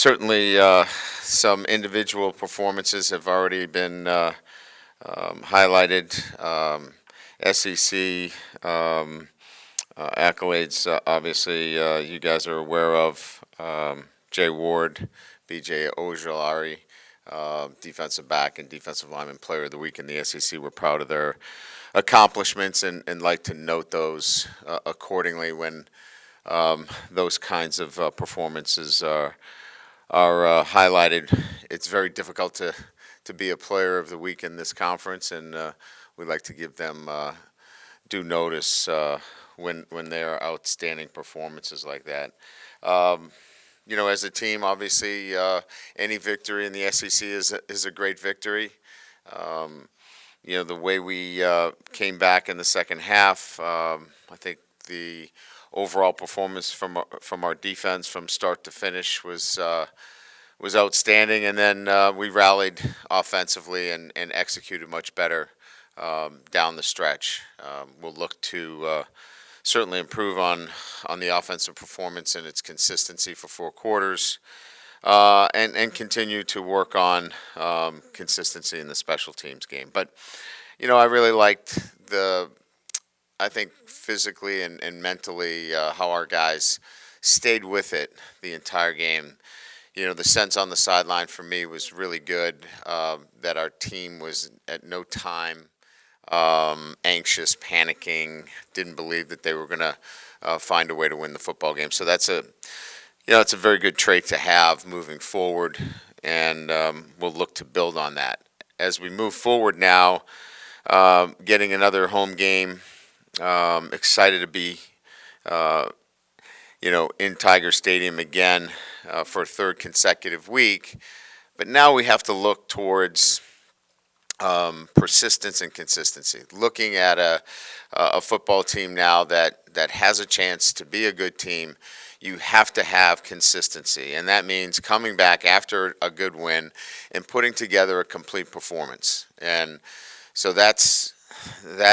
Certainly, some individual performances have already been highlighted. SEC accolades, obviously, you guys are aware of. Jay Ward, BJ Ojolari, defensive back and defensive lineman player of the week in the SEC. We're proud of their accomplishments and like to note those accordingly when those kinds of performances are highlighted. It's very difficult to be a player of the week in this conference, and we like to give them due notice when they are outstanding performances like that. As a team, obviously, any victory in the SEC is a great victory. The way we came back in the second half, I think the overall performance from our defense from start to finish was outstanding, and then we rallied offensively and executed much better down the stretch. We'll look to certainly improve on the offensive performance and its consistency for 4 quarters, and continue to work on consistency in the special teams game. But I really liked I think physically and mentally how our guys stayed with it the entire game. The sense on the sideline for me was really good, that our team was at no time anxious, panicking, didn't believe that they were going to find a way to win the football game. So that's it's a very good trait to have moving forward, and we'll look to build on that. As we move forward now, getting another home game, excited to be in Tiger Stadium again for a third consecutive week. But now we have to look towards persistence and consistency. Looking at a football team now that has a chance to be a good team, you have to have consistency. And that means coming back after a good win and putting together a complete performance. And so that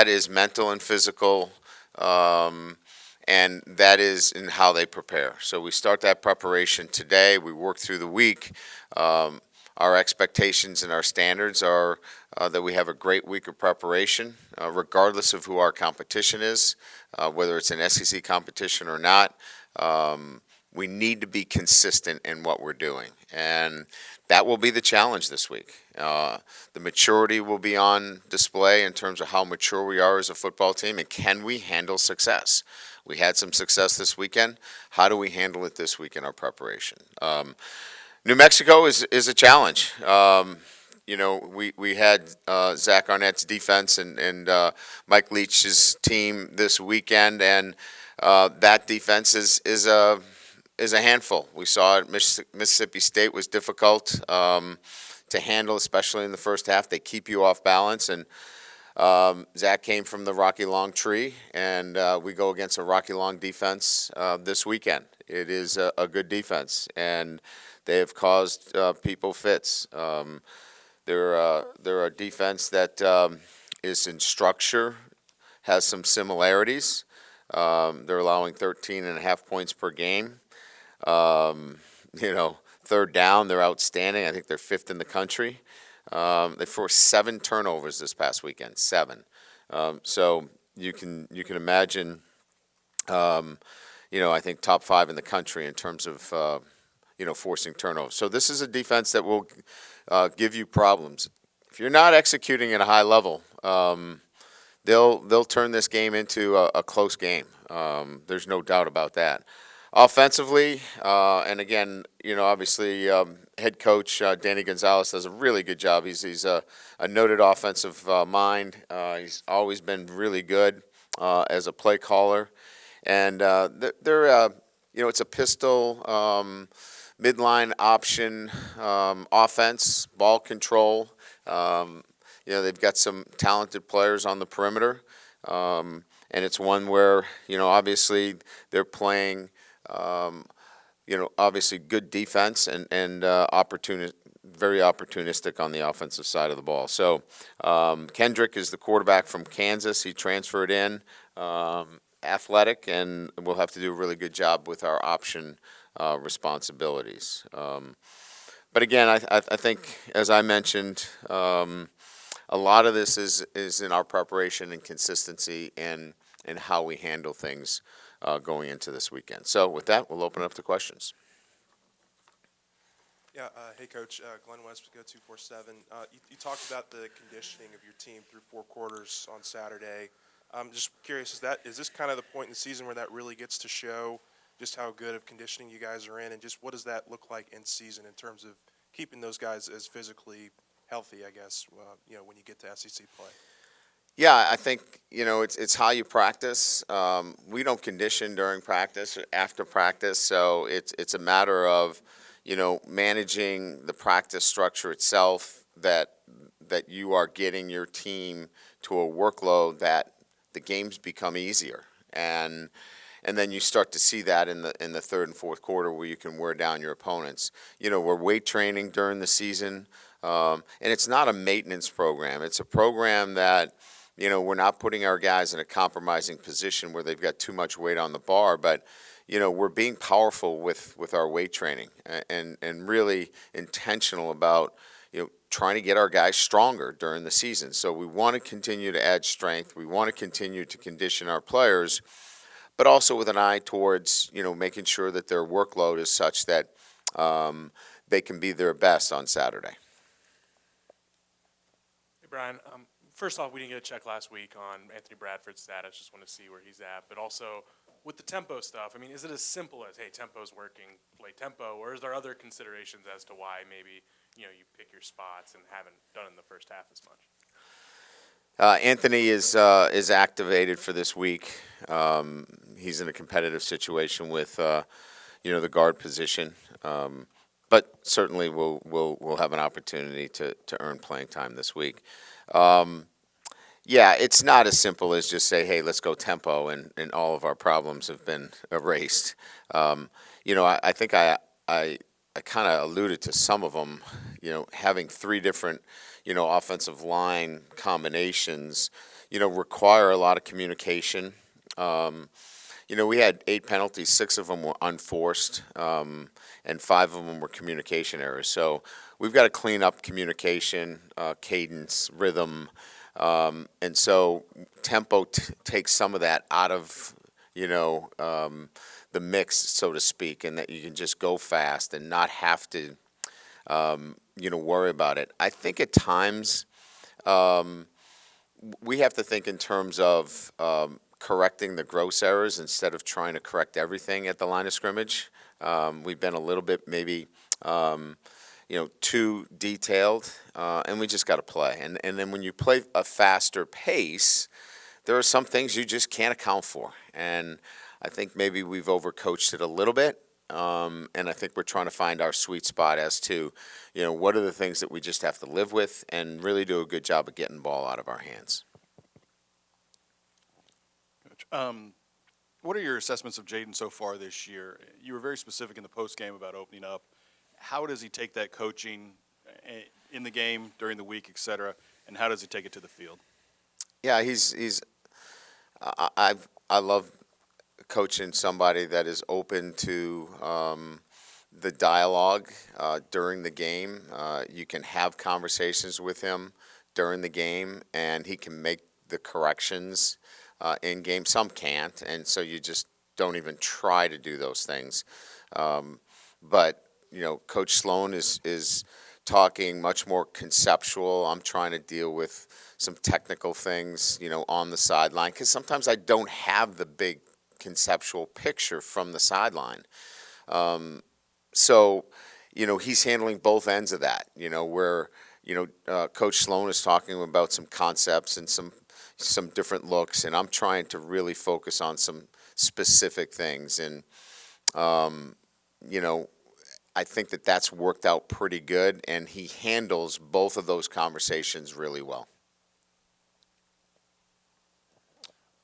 is mental and physical, and that is in how they prepare. So we start that preparation today. We work through the week. Our expectations and our standards are that we have a great week of preparation, regardless of who our competition is, whether it's an SEC competition or not. We need to be consistent in what we're doing, and that will be the challenge this week. The maturity will be on display in terms of how mature we are as a football team, and can we handle success? We had some success this weekend. How do we handle it this week in our preparation? New Mexico is a challenge. We had Zach Arnett's defense and Mike Leach's team this weekend, and that defense is a handful. We saw it. Mississippi State was difficult to handle, especially in the first half. They keep you off balance, and Zach came from the Rocky Long tree, and we go against a Rocky Long defense this weekend. It is a good defense, and they have caused people fits. They're a defense that is in structure, has some similarities. They're allowing 13.5 points per game. Third down, they're outstanding. I think they're fifth in the country. They forced 7 turnovers this past weekend, 7. So you can imagine. I think top 5 in the country in terms of forcing turnovers. So this is a defense that will give you problems. If you're not executing at a high level, they'll turn this game into a close game. There's no doubt about that. Offensively, and again, obviously, head coach Danny Gonzalez does a really good job. He's a noted offensive mind. He's always been really good as a play caller, and it's a pistol midline option offense, ball control. They've got some talented players on the perimeter, and it's one where obviously they're playing. Obviously good defense and very opportunistic on the offensive side of the ball. So Kendrick is the quarterback from Kansas. He transferred in. athletic, and we'll have to do a really good job with our option responsibilities. But again, I think, as I mentioned, a lot of this is in our preparation and consistency and how we handle things going into this weekend. So with that, we'll open up to questions. Yeah, hey Coach, Glenn West, Go 247. You talked about the conditioning of your team through 4 quarters on Saturday. I'm just curious, is this kind of the point in the season where that really gets to show just how good of conditioning you guys are in, and just what does that look like in season in terms of keeping those guys as physically healthy, I guess, when you get to SEC play? Yeah, I think it's how you practice. We don't condition during practice or after practice, so it's a matter of managing the practice structure itself, that you are getting your team to a workload that the games become easier, and then you start to see that in the third and fourth quarter where you can wear down your opponents. We're weight training during the season, and it's not a maintenance program. It's a program that we're not putting our guys in a compromising position where they've got too much weight on the bar, but we're being powerful with our weight training, and really intentional about trying to get our guys stronger during the season. So we want to continue to add strength. We want to continue to condition our players, but also with an eye towards making sure that their workload is such that they can be their best on Saturday. Hey, Brian. First off, we didn't get a check last week on Anthony Bradford's status. Just want to see where he's at. But also, with the tempo stuff, I mean, is it as simple as, hey, tempo's working, play tempo, or is there other considerations as to why maybe you pick your spots and haven't done it in the first half as much? Anthony is activated for this week. He's in a competitive situation with the guard position, but certainly we'll have an opportunity to earn playing time this week. Yeah, it's not as simple as just say, hey, let's go tempo, and all of our problems have been erased. I think I kind of alluded to some of them. Having 3 different offensive line combinations require a lot of communication. We had 8 penalties, 6 of them were unforced, and 5 of them were communication errors. So we've got to clean up communication, cadence, rhythm, and so tempo takes some of that out of the mix, so to speak, and that you can just go fast and not have to worry about it. I think at times we have to think in terms of correcting the gross errors instead of trying to correct everything at the line of scrimmage. We've been a little bit maybe too detailed, and we just got to play. And then when you play a faster pace, there are some things you just can't account for. And I think maybe we've overcoached it a little bit, and I think we're trying to find our sweet spot as to, what are the things that we just have to live with and really do a good job of getting ball out of our hands. Coach, what are your assessments of Jaden so far this year? You were very specific in the postgame about opening up. How does he take that coaching in the game, during the week, et cetera, and how does he take it to the field? Yeah, I love coaching somebody that is open to the dialogue during the game. You can have conversations with him during the game, and he can make the corrections in game. Some can't, and so you just don't even try to do those things. But Coach Sloan is talking much more conceptual. I'm trying to deal with some technical things, on the sideline, because sometimes I don't have the big conceptual picture from the sideline. So, he's handling both ends of that, where, Coach Sloan is talking about some concepts and some different looks, and I'm trying to really focus on some specific things. And, I think that that's worked out pretty good, and he handles both of those conversations really well.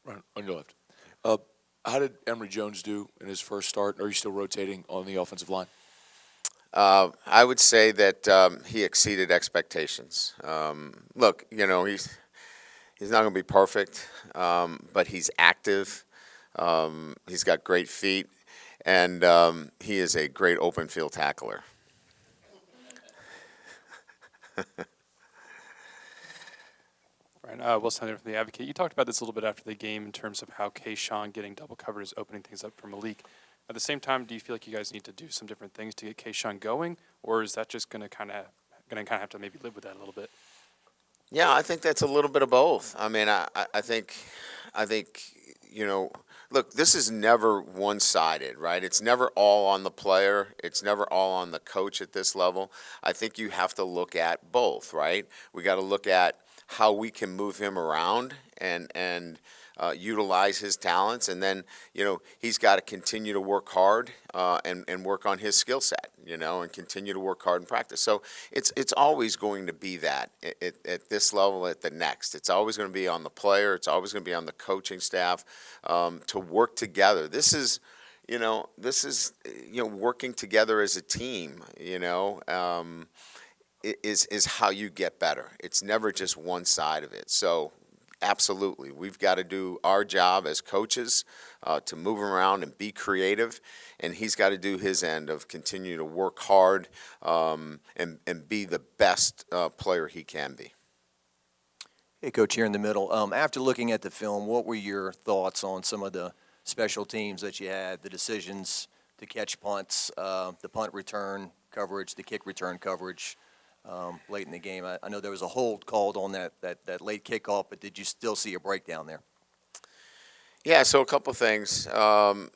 Right, on your left. How did Emory Jones do in his first start? Are you still rotating on the offensive line? I would say that he exceeded expectations. Look, he's not going to be perfect, but he's active. He's got great feet, and he is a great open field tackler. Ryan, Wilson Hunter from The Advocate. You talked about this a little bit after the game in terms of how Kayshawn getting double covered is opening things up for Malik. At the same time, do you feel like you guys need to do some different things to get Kayshawn going, or is that just going to kind of have to maybe live with that a little bit? Yeah, I think that's a little bit of both. I mean, I think, look, this is never one-sided, right? It's never all on the player. It's never all on the coach at this level. I think you have to look at both, right? We got to look at how we can move him around and utilize his talents, and then he's got to continue to work hard and work on his skill set, and continue to work hard in practice. So it's always going to be that at this level, at the next. It's always going to be on the player. It's always going to be on the coaching staff to work together. This is working together as a team. Is how you get better. It's never just one side of it. So absolutely, we've got to do our job as coaches to move around and be creative, and he's got to do his end of continue to work hard and be the best player he can be. Hey, Coach, here in the middle. After looking at the film, what were your thoughts on some of the special teams that you had, the decisions to catch punts, the punt return coverage, the kick return coverage late in the game? I know there was a hold called on that late kickoff, but did you still see a breakdown there? Yeah, so a couple things. The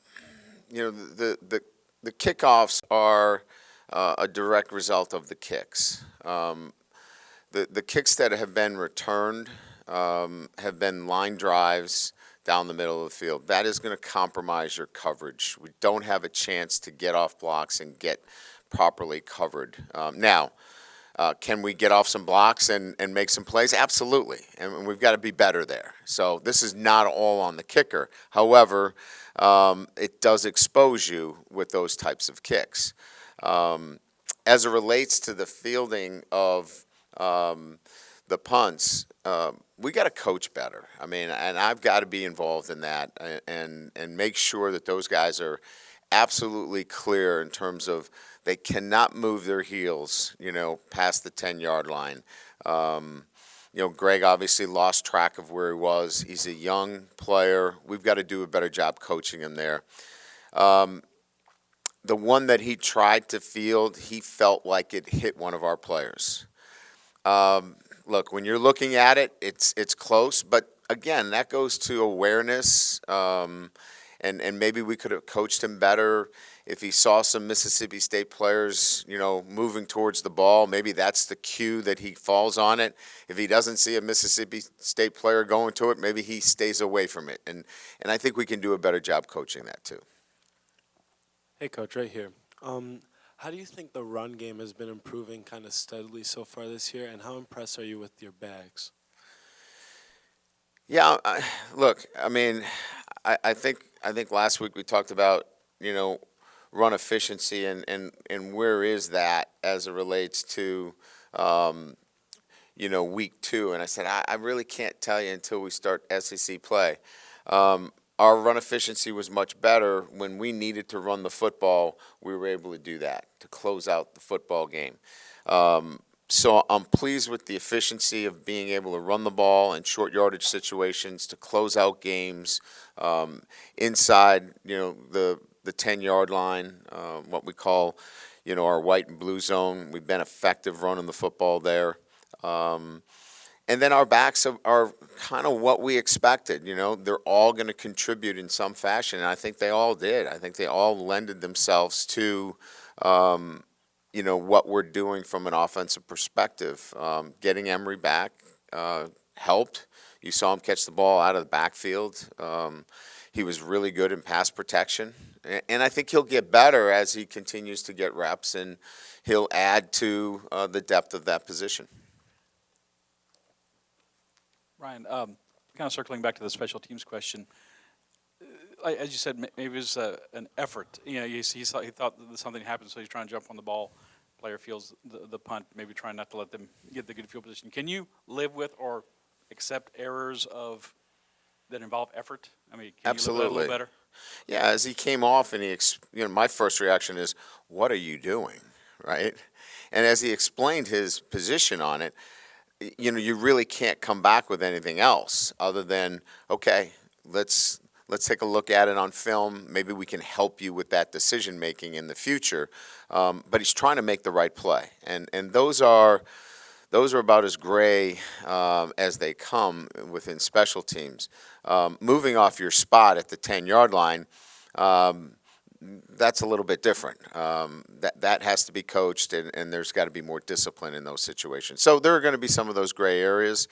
kickoffs are a direct result of the kicks. The kicks that have been returned have been line drives down the middle of the field. That is going to compromise your coverage. We don't have a chance to get off blocks and get properly covered. Now, can we get off some blocks and make some plays? Absolutely, and we've got to be better there. So this is not all on the kicker. However, it does expose you with those types of kicks. As it relates to the fielding of the punts, we got to coach better. I mean, and I've got to be involved in that and make sure that those guys are absolutely clear in terms of they cannot move their heels, past the 10-yard line. Greg obviously lost track of where he was. He's a young player. We've got to do a better job coaching him there. The one that he tried to field, he felt like it hit one of our players. Look, when you're looking at it, it's close, but again, that goes to awareness, and maybe we could have coached him better if he saw some Mississippi State players, moving towards the ball. Maybe that's the cue that he falls on it. If he doesn't see a Mississippi State player going to it, maybe he stays away from it, and I think we can do a better job coaching that too. Hey, Coach, right here. How do you think the run game has been improving kind of steadily so far this year, and how impressed are you with your backs? Yeah, look, I mean, I think last week we talked about, run efficiency and where is that as it relates to, week 2. And I said, I really can't tell you until we start SEC play. Our run efficiency was much better. When we needed to run the football, we were able to do that, to close out the football game. So I'm pleased with the efficiency of being able to run the ball in short yardage situations, to close out games inside, the 10-yard line, what we call, our white and blue zone. We've been effective running the football there. And then our backs are kind of what we expected. They're all going to contribute in some fashion, and I think they all did. I think they all lended themselves to, what we're doing from an offensive perspective. Getting Emory back helped. You saw him catch the ball out of the backfield. He was really good in pass protection, and I think he'll get better as he continues to get reps, and he'll add to the depth of that position. Ryan, kind of circling back to the special teams question, as you said, maybe it was an effort. He thought that something happened, so he's trying to jump on the ball. Player feels the punt, maybe trying not to let them get the good field position. Can you live with or accept errors of that involve effort? I mean, can you live with that a Absolutely. little better? Yeah, as he came off and my first reaction is, what are you doing, right? And as he explained his position on it, you really can't come back with anything else other than, okay, let's take a look at it on film. Maybe we can help you with that decision making in the future. But he's trying to make the right play, and those are about as gray as they come within special teams. Moving off your spot at the 10-yard line, that's a little bit different. That has to be coached, and there's got to be more discipline in those situations. So there are going to be some of those gray areas.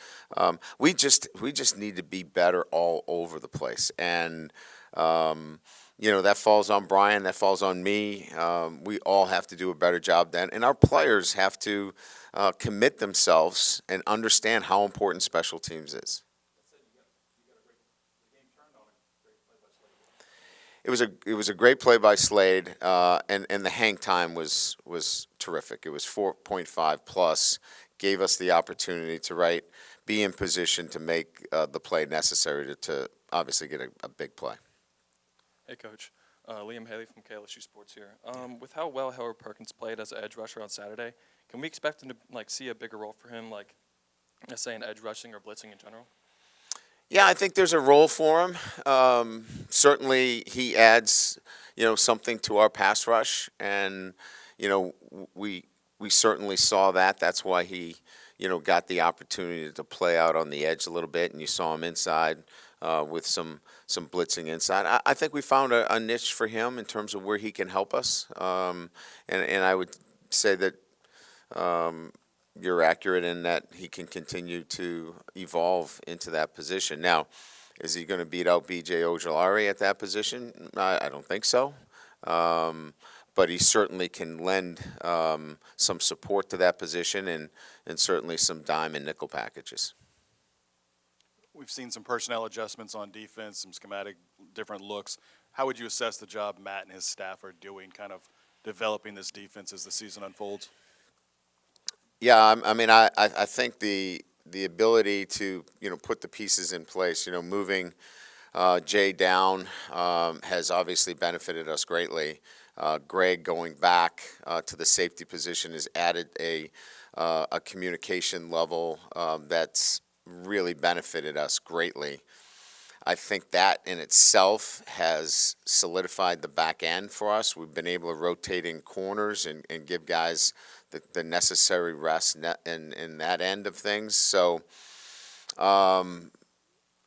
We just need to be better all over the place, and that falls on Brian, that falls on me. We all have to do a better job then, and our players have to commit themselves and understand how important special teams is. It was a great play by Slade, and the hang time was terrific. It was 4.5 plus, gave us the opportunity to be in position to make the play necessary to obviously get a big play. Hey, Coach. Liam Haley from KLSU Sports here. With how well Howard Perkins played as an edge rusher on Saturday, can we expect him to see a bigger role for him, let's say in edge rushing or blitzing in general? Yeah, I think there's a role for him. Certainly, he adds, something to our pass rush, and we certainly saw that. That's why he, got the opportunity to play out on the edge a little bit, and you saw him inside with some blitzing inside. I think we found a niche for him in terms of where he can help us, and I would say that. You're accurate in that he can continue to evolve into that position. Now, is he going to beat out B.J. Ojolari at that position? I don't think so. But he certainly can lend some support to that position and certainly some dime and nickel packages. We've seen some personnel adjustments on defense, some schematic different looks. How would you assess the job Matt and his staff are doing, kind of developing this defense as the season unfolds? Yeah, I think the ability to put the pieces in place, moving Jay down has obviously benefited us greatly. Greg going back to the safety position has added a communication level that's really benefited us greatly. I think that in itself has solidified the back end for us. We've been able to rotate in corners and give guys the necessary rest in that end of things. So, and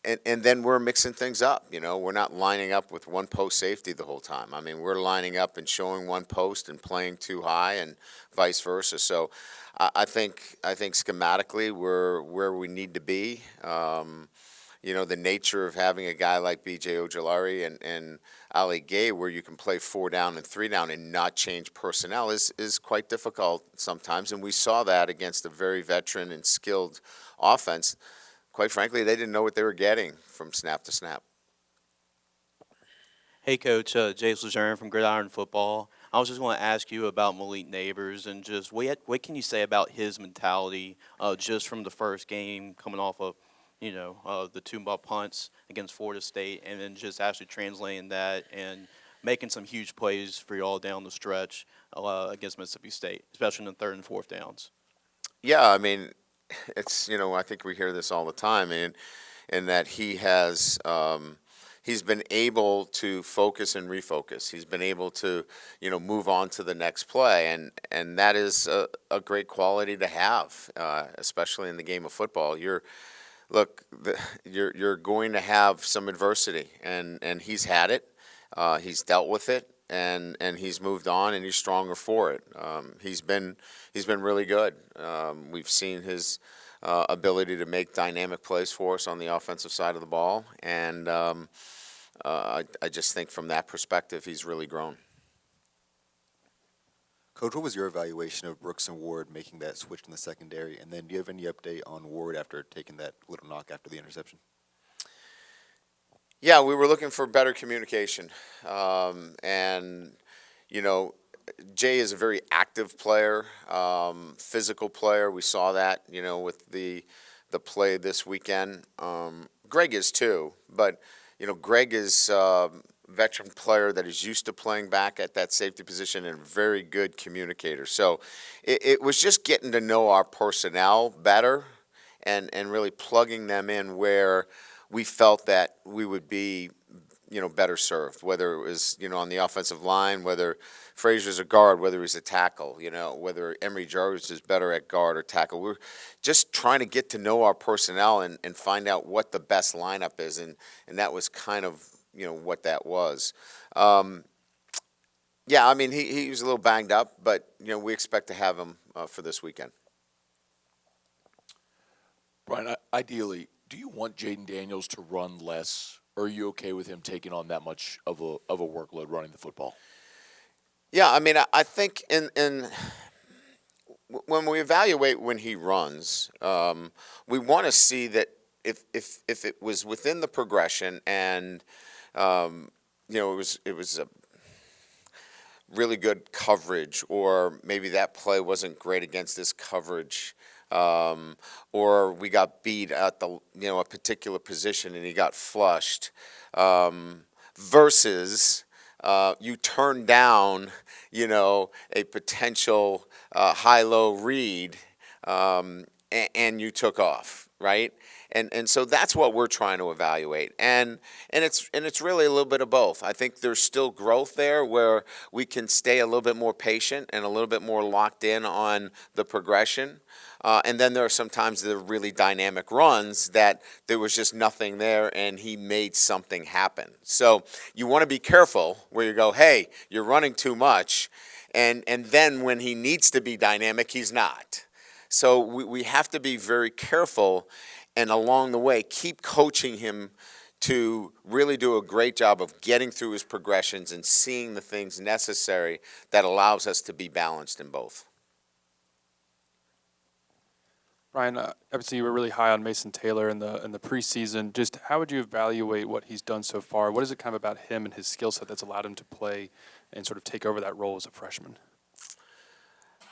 then we're mixing things up. We're not lining up with one post safety the whole time. We're lining up and showing one post and playing too high and vice versa. So, I think schematically we're where we need to be. The nature of having a guy like B.J. Ojolari and Ali Gay, where you can play 4 down and 3 down and not change personnel, is quite difficult sometimes. And we saw that against a very veteran and skilled offense. Quite frankly, they didn't know what they were getting from snap to snap. Hey, Coach, Jace Lejeune from Gridiron Football. I was just going to ask you about Malik Neighbors and just what can you say about his mentality just from the first game coming off of the 2-ball punts against Florida State, and then just actually translating that and making some huge plays for y'all down the stretch against Mississippi State, especially in the 3rd and 4th downs. Yeah, it's I think we hear this all the time, and that he has he's been able to focus and refocus. He's been able to move on to the next play, and that is a great quality to have, especially in the game of football. You're going to have some adversity, and he's had it. He's dealt with it, and he's moved on, and he's stronger for it. He's been really good. We've seen his ability to make dynamic plays for us on the offensive side of the ball, and I just think from that perspective, he's really grown. Coach, what was your evaluation of Brooks and Ward making that switch in the secondary? And then do you have any update on Ward after taking that little knock after the interception? Yeah, we were looking for better communication. And, Jay is a very active player, physical player. We saw that, with the play this weekend. Greg is too, but Greg is a veteran player that is used to playing back at that safety position and a very good communicator. So it was just getting to know our personnel better and really plugging them in where we felt that we would be better served, whether it was, on the offensive line, whether Frazier's a guard, whether he's a tackle, whether Emory Jarvis is better at guard or tackle. We're just trying to get to know our personnel and find out what the best lineup is, and that was kind of, what that was. Yeah, I mean, he was a little banged up, but, we expect to have him for this weekend. Brian, ideally, do you want Jaden Daniels to run less, or are you okay with him taking on that much of a workload running the football? Yeah, I mean, I think when we evaluate when he runs, we want to see that if it was within the progression and it was a really good coverage, or maybe that play wasn't great against this coverage. Or we got beat at the a particular position and he got flushed, versus you turn down a potential high-low read, and you took off, right? And so that's what we're trying to evaluate, and it's really a little bit of both. I think there's still growth there where we can stay a little bit more patient and a little bit more locked in on the progression. And then there are sometimes the really dynamic runs that there was just nothing there and he made something happen. So you want to be careful where you go, hey, you're running too much, and then when he needs to be dynamic, he's not. So we have to be very careful, and along the way keep coaching him to really do a great job of getting through his progressions and seeing the things necessary that allows us to be balanced in both. Brian, obviously you were really high on Mason Taylor in the preseason. Just how would you evaluate what he's done so far? What is it kind of about him and his skill set that's allowed him to play and sort of take over that role as a freshman?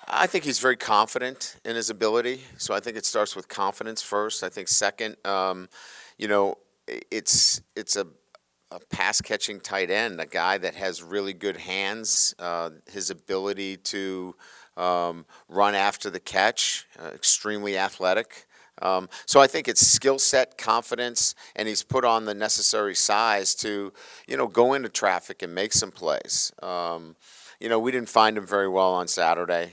I think he's very confident in his ability. So I think it starts with confidence first. I think second, it's a pass catching tight end, a guy that has really good hands. His ability to run after the catch, extremely athletic. So I think it's skill set, confidence, and he's put on the necessary size to, go into traffic and make some plays. We didn't find him very well on Saturday.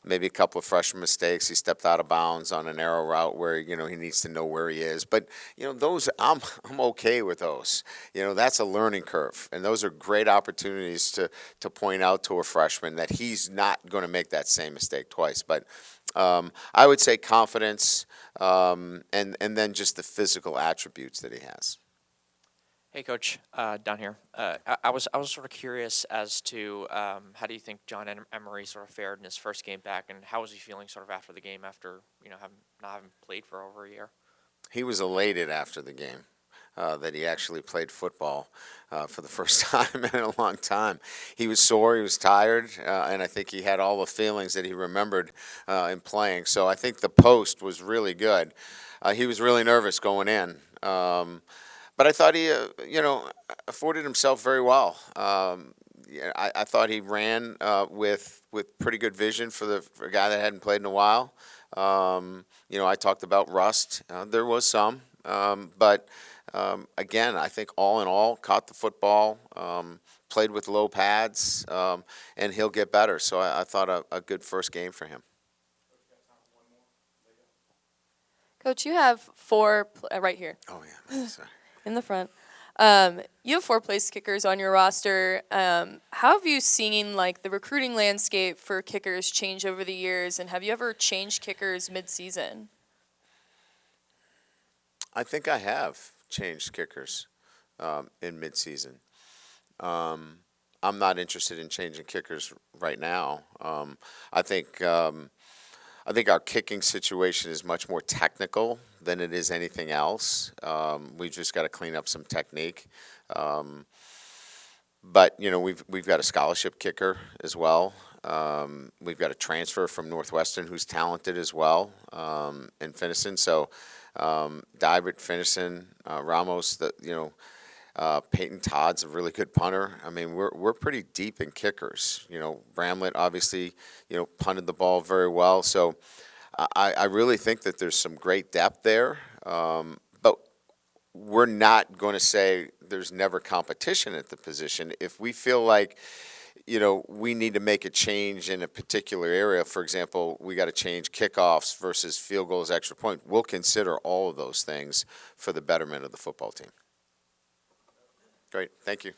Maybe a couple of freshman mistakes. He stepped out of bounds on an arrow route where, he needs to know where he is. But, those, I'm okay with those. That's a learning curve. And those are great opportunities to point out to a freshman that he's not going to make that same mistake twice. But I would say confidence, and then just the physical attributes that he has. Hey, Coach, down here. I was sort of curious as to how do you think John Emery sort of fared in his first game back, and how was he feeling sort of after the game after not having played for over a year? He was elated after the game that he actually played football for the first time in a long time. He was sore, he was tired, and I think he had all the feelings that he remembered in playing. So I think the post was really good. He was really nervous going in. But I thought he, afforded himself very well. I thought he ran with pretty good vision for a guy that hadn't played in a while. I talked about rust. There was some, but again, I think all in all, caught the football, played with low pads, and he'll get better. So I thought a good first game for him. Coach, you have four right here. Oh yeah, sorry. In the front. You have 4 place kickers on your roster. How have you seen the recruiting landscape for kickers change over the years, and have you ever changed kickers mid-season? I think I have changed kickers in mid-season. I'm not interested in changing kickers right now. I think our kicking situation is much more technical than it is anything else. We've just got to clean up some technique. But we've got a scholarship kicker as well. We've got a transfer from Northwestern who's talented as well in Finnison. So Dybert, Finison, Ramos, Peyton Todd's a really good punter. I mean, we're pretty deep in kickers. Bramlett obviously, punted the ball very well. So I really think that there's some great depth there. But we're not going to say there's never competition at the position. If we feel like, we need to make a change in a particular area, for example, we got to change kickoffs versus field goals, extra point, we'll consider all of those things for the betterment of the football team. Great, thank you.